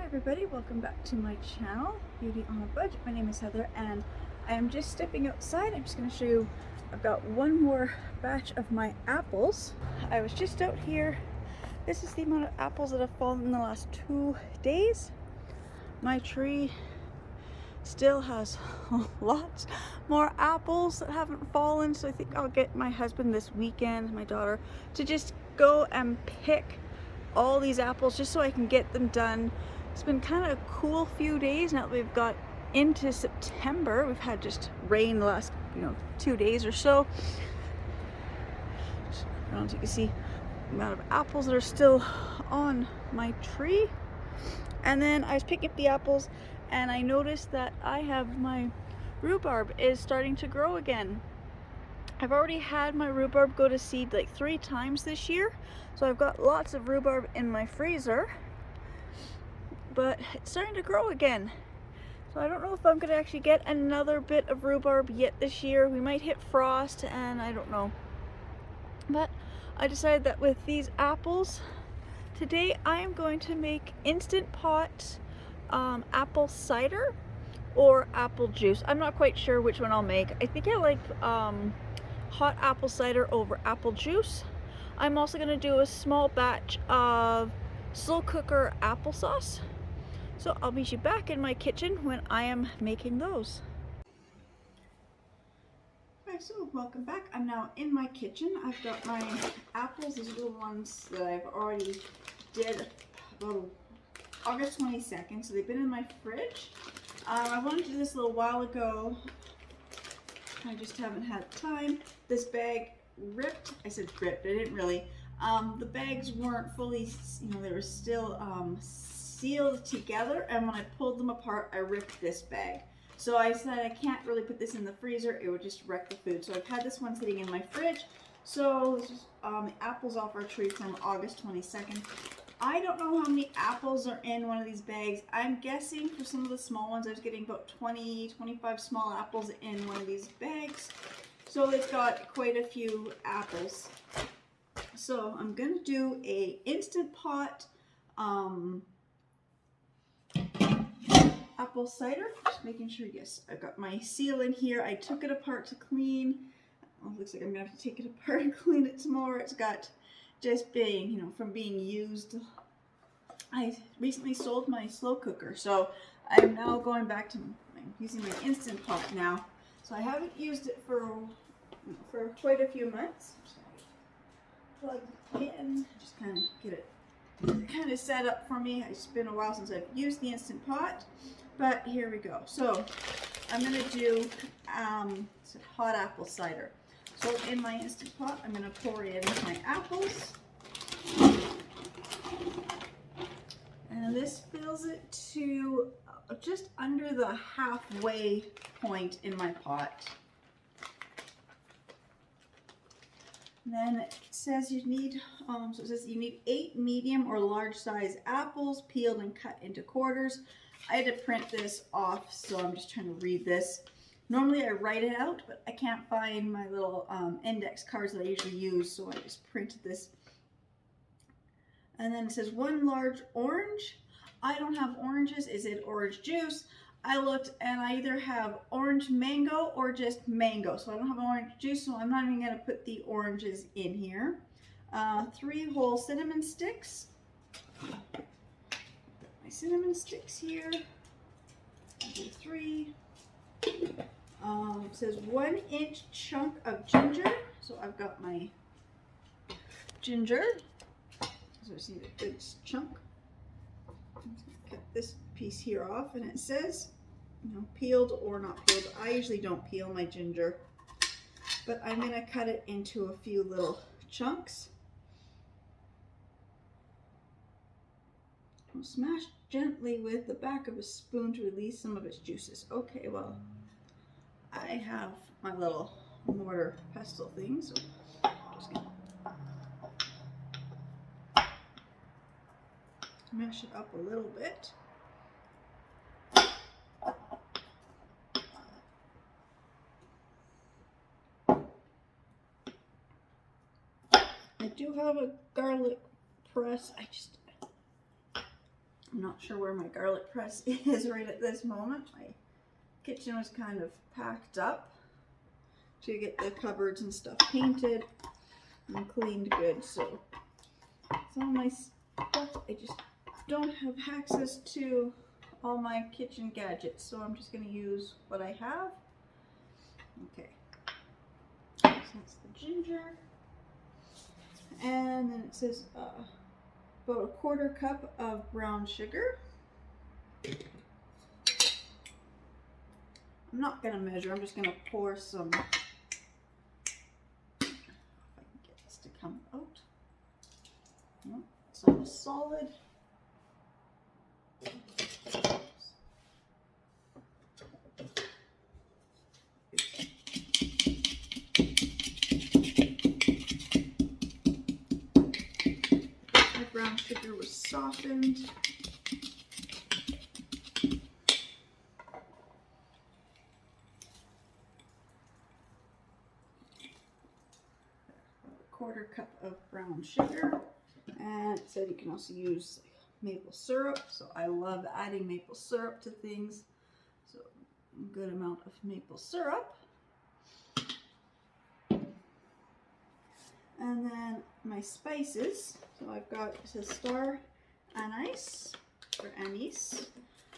everybody, welcome back to my channel, Beauty on a Budget. My name is Heather and I am just stepping outside. I'm just going to show you, I've got one more batch of my apples. I was just out here. This is the amount of apples that have fallen in the last 2 days. My tree still has lots more apples that haven't fallen, so I think I'll get my husband this weekend, my daughter, to just go and pick all these apples just so I can get them done. It's been kind of a cool few days now that we've got into September. We've had just rain the last 2 days or so. I don't know if you can see the amount of apples that are still on my tree. And then I was picking up the apples and I noticed that my rhubarb is starting to grow again. I've already had my rhubarb go to seed like 3 times this year, so I've got lots of rhubarb in my freezer, but it's starting to grow again. So I don't know if I'm going to actually get another bit of rhubarb yet this year. We might hit frost and I don't know. But I decided that with these apples, today I am going to make Instant Pot apple cider or apple juice. I'm not quite sure which one I'll make. I think I like hot apple cider over apple juice. I'm also going to do a small batch of slow cooker applesauce. So I'll meet you back in my kitchen when I am making those. Okay, so welcome back. I'm now in my kitchen. I've got my apples. These are the ones that I've already did about August 22nd, so they've been in my fridge. I wanted to do this a little while ago. I just haven't had time. This bag ripped. I said ripped, I didn't really. The bags weren't fully, they were still sealed together, and when I pulled them apart, I ripped this bag. So I said I can't really put this in the freezer, it would just wreck the food. So I've had this one sitting in my fridge. So this is the apples off our tree from August 22nd. I don't know how many apples are in one of these bags. I'm guessing for some of the small ones, I was getting about 25 small apples in one of these bags. So it's got quite a few apples. So I'm going to do a Instant Pot apple cider. Just making sure, yes, I've got my seal in here. I took it apart to clean. Oh, looks like I'm going to have to take it apart and clean it some more. It's got just being, from being used. I recently sold my slow cooker, so I'm now going back to using my Instant Pot now. So I haven't used it for quite a few months. Plug it in, just kind of get it kind of set up for me. It's been a while since I've used the Instant Pot, but here we go. So I'm going to do hot apple cider. So in my Instant Pot, I'm going to pour in my apples. And this fills it to just under the halfway point in my pot. And then it says you need, so it says you need 8 medium or large size apples, peeled and cut into quarters. I had to print this off, so I'm just trying to read this. Normally I write it out, but I can't find my little index cards that I usually use, so I just printed this. And then it says 1 large orange. I don't have oranges. Is it orange juice? I looked and I either have orange mango or just mango. So I don't have orange juice, so I'm not even going to put the oranges in here. 3 whole cinnamon sticks. Put my cinnamon sticks here. I'll do 3. It says 1 inch chunk of ginger. So I've got my ginger. So I see a good chunk. Cut this piece here off, and it says, peeled or not peeled. I usually don't peel my ginger, but I'm going to cut it into a few little chunks. I'll smash gently with the back of a spoon to release some of its juices. Okay, well, I have my little mortar pestle thing, so I'm just going to mash it up a little bit. I do have a garlic press. I'm not sure where my garlic press is right at this moment. My kitchen was kind of packed up to get the cupboards and stuff painted and cleaned good. So some of my stuff, I just don't have access to all my kitchen gadgets. So I'm just going to use what I have. Okay. So that's the ginger. And then it says about a 1/4 cup of brown sugar. I'm not going to measure, I'm just going to pour some, if I can get this to come out. No, it's not solid. My brown sugar was softened. A 1/4 cup of brown sugar, and it said you can also use maple syrup, so I love adding maple syrup to things, so a good amount of maple syrup. And then my spices, so I've got, it says star anise, or anise.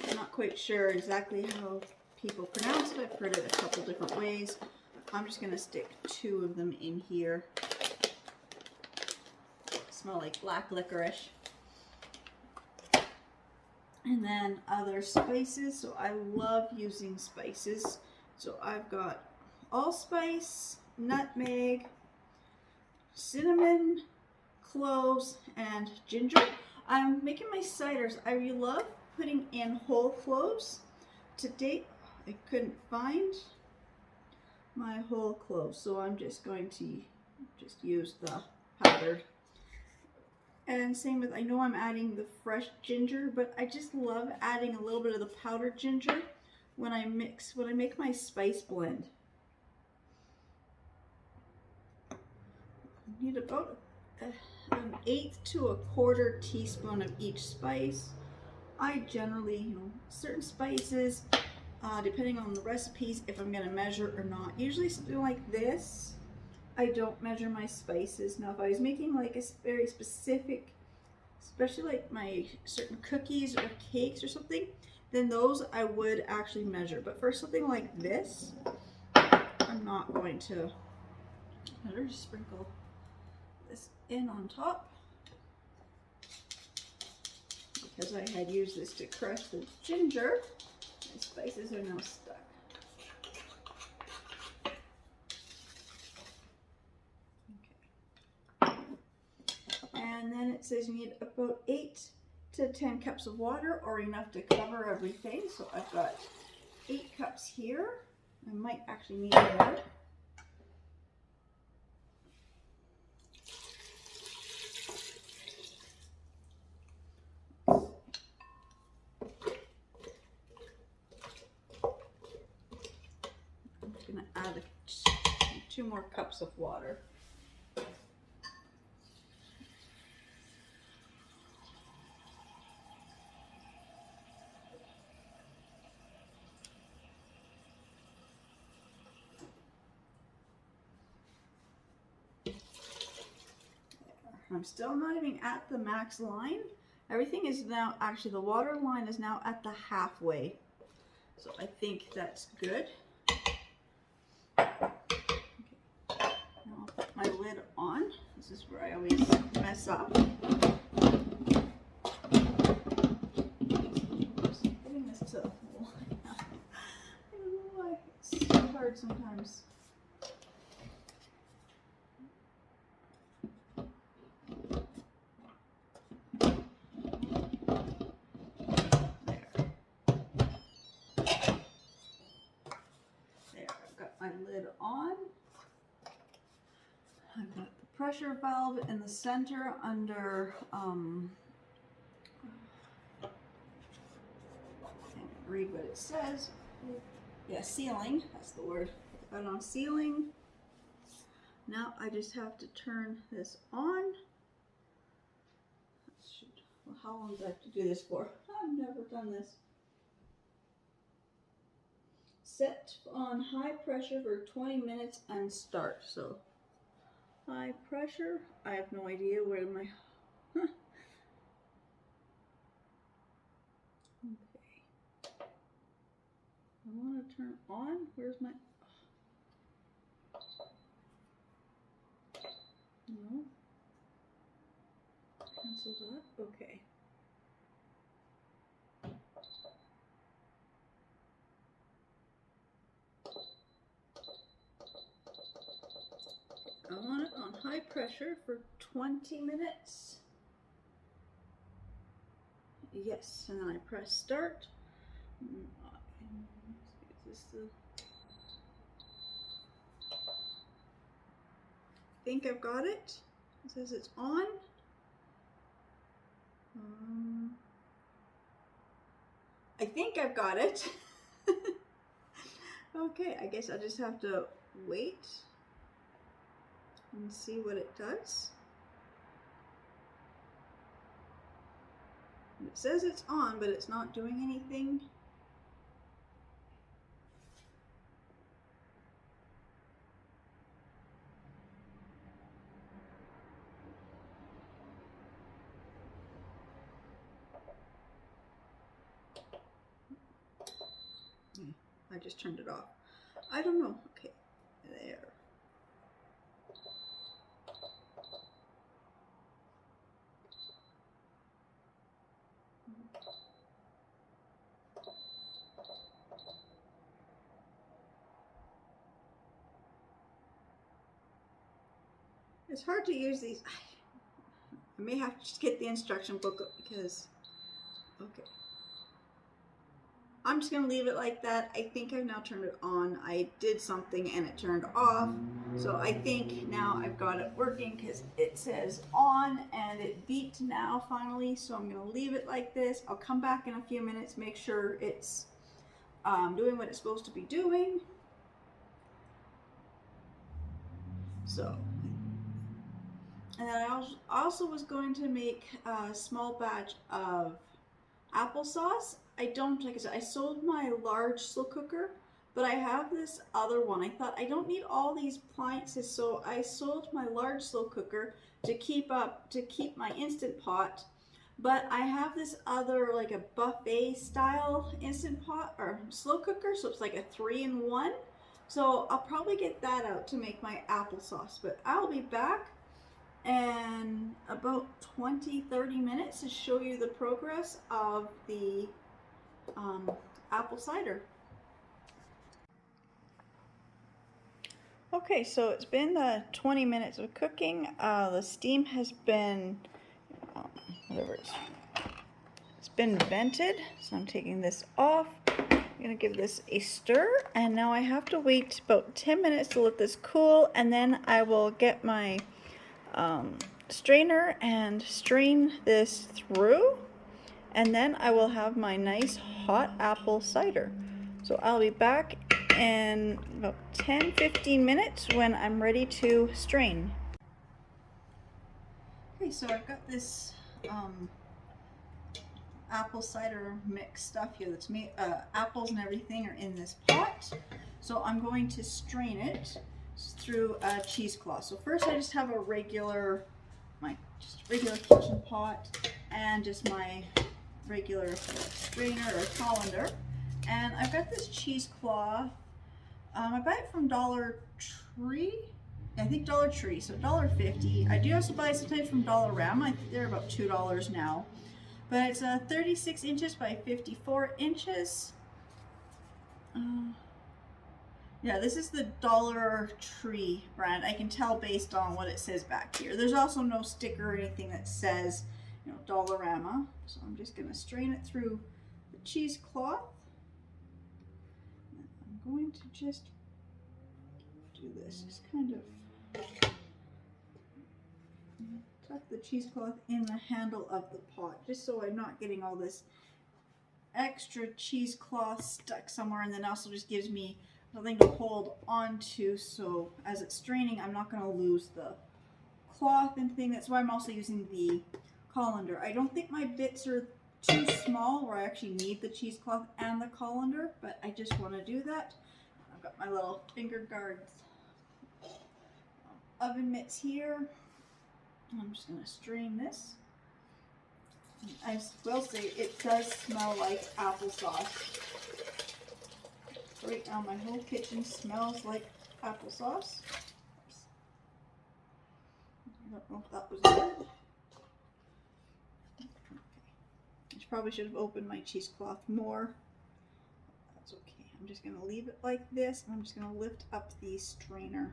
I'm not quite sure exactly how people pronounce it. I've heard it a couple different ways. I'm just going to stick 2 of them in here. Smell like black licorice. And then other spices, so I love using spices. So I've got allspice, nutmeg, cinnamon, cloves, and ginger. I'm making my ciders. I love putting in whole cloves. To date, I couldn't find my whole cloves, so I'm just going to just use the powdered. And same with, I know I'm adding the fresh ginger, but I just love adding a little bit of the powdered ginger when I make my spice blend. I need about an 1/8 to a 1/4 teaspoon of each spice. I generally, certain spices, depending on the recipes, if I'm gonna measure or not. Usually something like this, I don't measure my spices. Now if I was making like a very specific, especially like my certain cookies or cakes or something, then those I would actually measure. But for something like this, I'm not going to. I'll just sprinkle this in on top, because I had used this to crush the ginger. My spices are now stuck. And then it says you need about 8 to 10 cups of water, or enough to cover everything. So I've got 8 cups here. I might actually need more. I'm just going to add 2 more cups of water. I'm still not even at the max line. Everything is now, actually the water line is now at the halfway. So I think that's good. Okay. Now I'll put my lid on. This is where I always mess up. Just putting this to the hole. I don't know why it's so hard sometimes. My lid on. I've got the pressure valve in the center under I can't read what it says. Yeah, sealing, that's the word. Put that on sealing. Now I just have to turn this on. how long do I have to do this for? I've never done this. Set on high pressure for 20 minutes and start. So high pressure. I have no idea where my okay. I want to turn on. Where's my no? Cancel that. Okay. I want it on high pressure for 20 minutes. Yes, and then I press start. Is this the... I think I've got it. It says it's on. I think I've got it. Okay, I guess I just have to wait and see what it does. It says it's on, but it's not doing anything. I just turned it off. I don't know. Okay, there. It's hard to use these. I may have to just get the instruction book because, okay. I'm just gonna leave it like that. I think I've now turned it on. I did something and it turned off. So I think now I've got it working because it says on and it beeped now finally. So I'm gonna leave it like this. I'll come back in a few minutes, make sure it's doing what it's supposed to be doing. So, and then I also was going to make a small batch of applesauce. I don't, like I said, I sold my large slow cooker, but I have this other one. I thought I don't need all these appliances, so I sold my large slow cooker to keep my Instant Pot. But I have this other, like a buffet style Instant Pot or slow cooker, so it's like a 3-in-1. So I'll probably get that out to make my applesauce, but I'll be back in about 20-30 minutes to show you the progress of the apple cider. Okay, so it's been 20 minutes of cooking. The steam has been it's been vented, so I'm taking this off. I'm gonna give this a stir, and now I have to wait about 10 minutes to let this cool, and then I will get my strainer and strain this through, and then I will have my nice hot apple cider. So I'll be back in about 10-15 minutes when I'm ready to strain. Okay, so I've got this apple cider mix stuff here that's made, apples and everything are in this pot. So I'm going to strain it through a cheesecloth. So first I just have a regular kitchen pot and just my regular strainer or colander. And I've got this cheesecloth. I buy it from Dollar Tree. I think Dollar Tree, so $1.50. I do also buy sometimes from Dollarama. I think they're about $2 now. But it's 36 inches by 54 inches. Yeah, this is the Dollar Tree brand. I can tell based on what it says back here. There's also no sticker or anything that says, you know, Dollarama. So I'm just going to strain it through the cheesecloth. I'm going to just do this, just kind of tuck the cheesecloth in the handle of the pot, just so I'm not getting all this extra cheesecloth stuck somewhere, and then also just gives me something to hold onto, so as it's straining I'm not going to lose the cloth and thing. That's why I'm also using the colander. I don't think my bits are too small where I actually need the cheesecloth and the colander, but I just want to do that. I've got my little finger guards oven mitts here. I'm just going to strain this. I will say it does smell like applesauce. Right now my whole kitchen smells like applesauce. I don't know if that was good. I probably should have opened my cheesecloth more. That's okay. I'm just going to leave it like this, and I'm just going to lift up the strainer.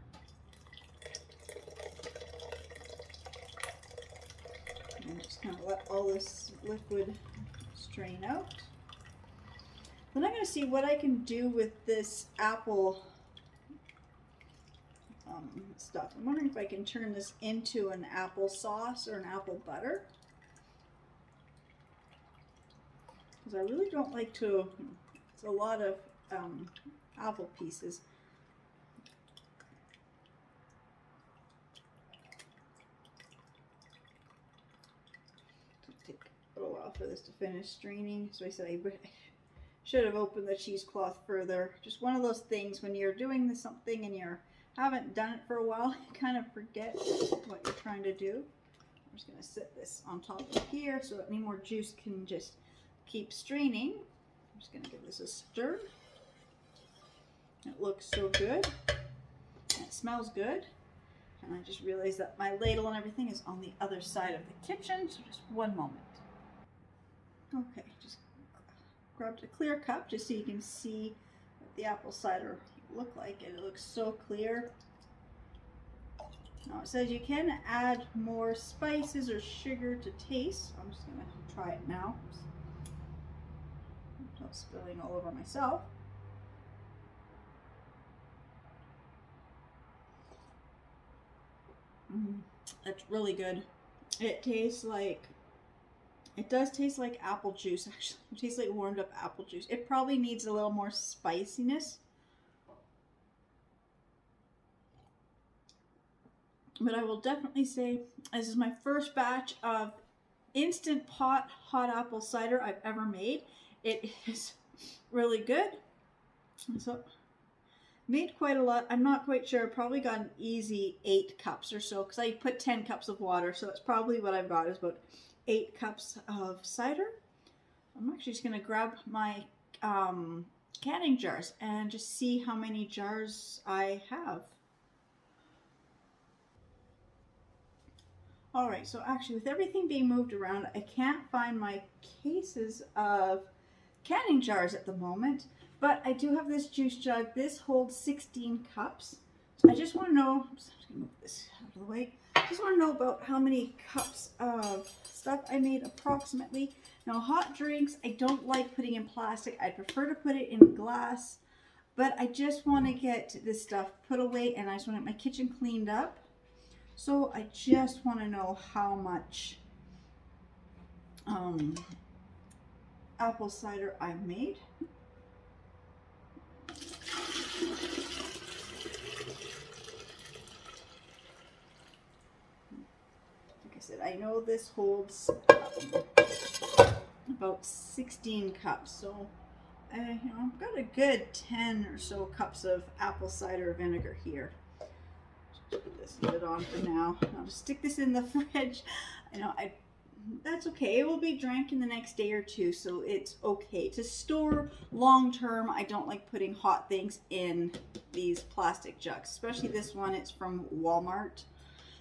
And just kind of let all this liquid strain out. Then I'm going to see what I can do with this apple stuff. I'm wondering if I can turn this into an apple sauce or an apple butter. Because I really don't like to, it's a lot of apple pieces. It'll take a little while for this to finish straining. So I said I should have opened the cheesecloth further. Just one of those things when you're doing something and you haven't done it for a while, you kind of forget what you're trying to do. I'm just going to set this on top of here so that any more juice can just keep straining. I'm just going to give this a stir. It looks so good. It smells good. And I just realized that my ladle and everything is on the other side of the kitchen, so just one moment. Okay, just grabbed a clear cup just so you can see what the apple cider look like. It looks so clear. Now it says you can add more spices or sugar to taste. I'm just going to try it now. Without spilling all over myself. It's really good. It tastes like, it does taste like apple juice actually. It tastes like warmed up apple juice. It probably needs a little more spiciness. But I will definitely say this is my first batch of instant pot hot apple cider I've ever made. It is really good. So made quite a lot. I'm not quite sure. I probably got an easy 8 cups or so because I put 10 cups of water. So that's probably what I've got is about 8 cups of cider. I'm actually just going to grab my canning jars and just see how many jars I have. Alright, so actually with everything being moved around, I can't find my cases of canning jars at the moment, but I do have this juice jug. This holds 16 cups. So I just want to know, I'm just going to move this out of the way. I just want to know about how many cups of stuff I made approximately. Now hot drinks, I don't like putting in plastic. I prefer to put it in glass, but I just want to get this stuff put away and I just want to get my kitchen cleaned up. So I just want to know how much apple cider I made. Like I said, I know this holds about 16 cups, so I've got a good 10 or so cups of apple cider vinegar here. Put this lid on for now. I'll just stick this in the fridge. That's okay. It will be drank in the next day or two, so it's okay to store long term. I don't like putting hot things in these plastic jugs, especially this one. It's from Walmart,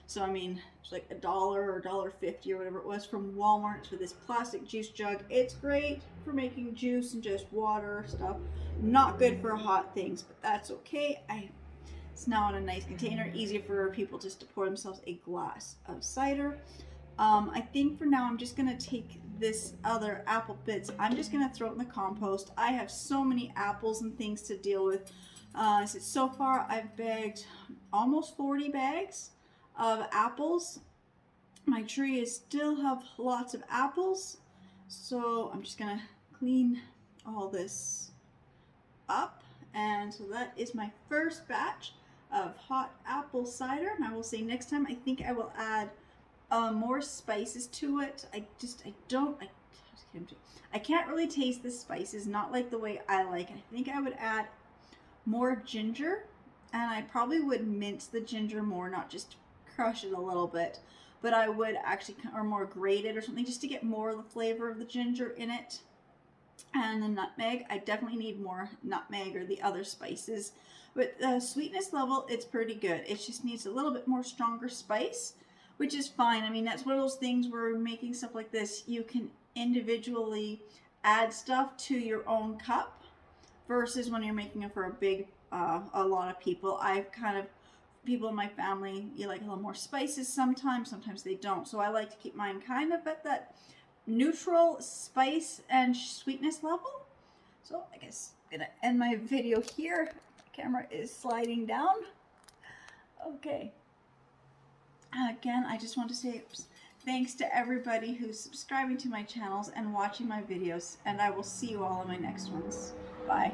so I mean it's like $1 or $1.50 or whatever it was from Walmart for this plastic juice jug. It's great for making juice and just water stuff. Not good for hot things, but that's okay. It's now in a nice container, easier for people just to pour themselves a glass of cider. I think for now I'm just going to take this other apple bits. I'm just going to throw it in the compost. I have so many apples and things to deal with. So far I've bagged almost 40 bags of apples. My tree is still have lots of apples, so I'm just going to clean all this up. And so that is my first batch of hot apple cider, and I will say next time I think I will add more spices to it. I can't really taste the spices, not like the way I like. I think I would add more ginger, and I probably would mince the ginger more, not just crush it a little bit, but I would actually, or more grate it or something, just to get more of the flavor of the ginger in it. And the nutmeg, I definitely need more nutmeg or the other spices. But the sweetness level, it's pretty good. It just needs a little bit more stronger spice, which is fine. I mean, that's one of those things where making stuff like this, you can individually add stuff to your own cup versus when you're making it for a lot of people. People in my family, you like a little more spices sometimes they don't. So I like to keep mine kind of at that neutral spice and sweetness level. So I guess I'm gonna end my video here. The camera is sliding down. Okay. Again, I just want to say thanks to everybody who's subscribing to my channels and watching my videos, and I will see you all in my next ones. Bye.